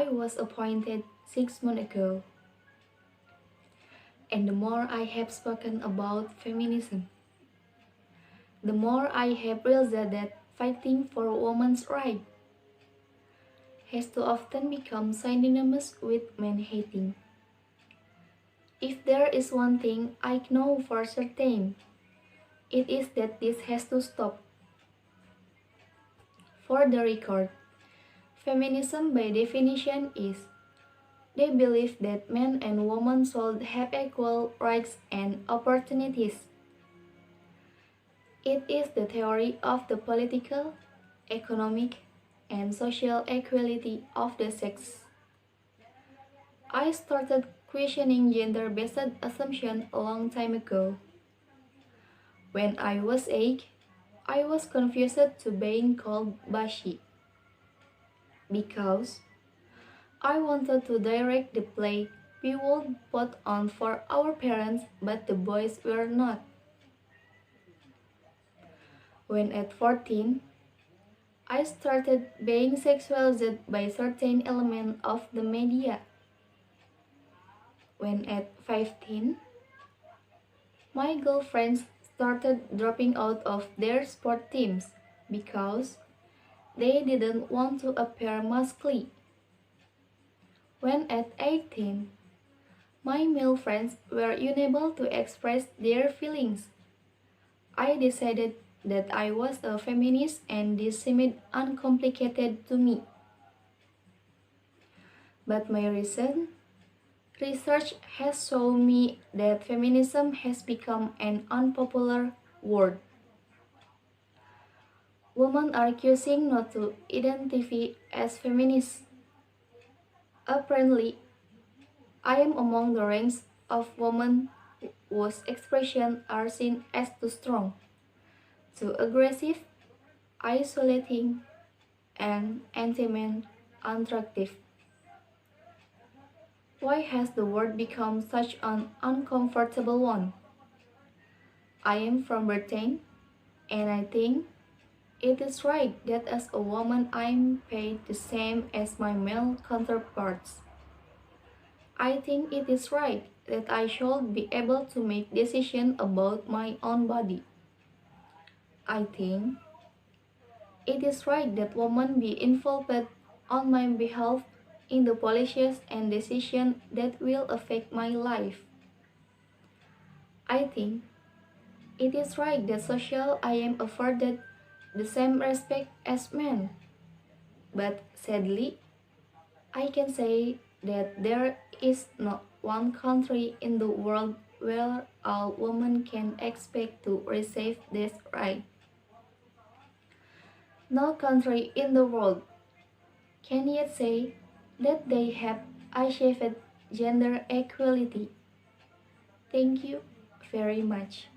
I was appointed 6 months ago, and the more I have spoken about feminism, the more I have realized that fighting for women's rights has too often become synonymous with man-hating. If there is one thing I know for certain, it is that this has to stop. For the record, feminism by definition is they believe that men and women should have equal rights and opportunities. It is the theory of the political, economic, and social equality of the sex. I started questioning gender-based assumptions a long time ago. When I was 8, I was confused to being called Bashi because I wanted to direct the play we would put on for our parents, but the boys were not. When at 14, I started being sexualized by certain elements of the media. When at 15, my girlfriends started dropping out of their sport teams because they didn't want to appear masculine. When at 18, my male friends were unable to express their feelings. I decided that I was a feminist and this seemed uncomplicated to me. But my recent research has shown me that feminism has become an unpopular word. Women are choosing not to identify as feminists. Apparently, I am among the ranks of women whose expressions are seen as too strong, too aggressive, isolating, and anti-man unattractive. Why has the word become such an uncomfortable one? I am from Britain, and I think it is right that as a woman I am paid the same as my male counterparts. I think it is right that I should be able to make decisions about my own body. I think it is right that women be involved on my behalf in the policies and decisions that will affect my life. I think it is right that social I am afforded the same respect as men. But sadly, I can say that there is not one country in the world where all women can expect to receive this right. No country in the world can yet say that they have achieved gender equality. Thank you very much.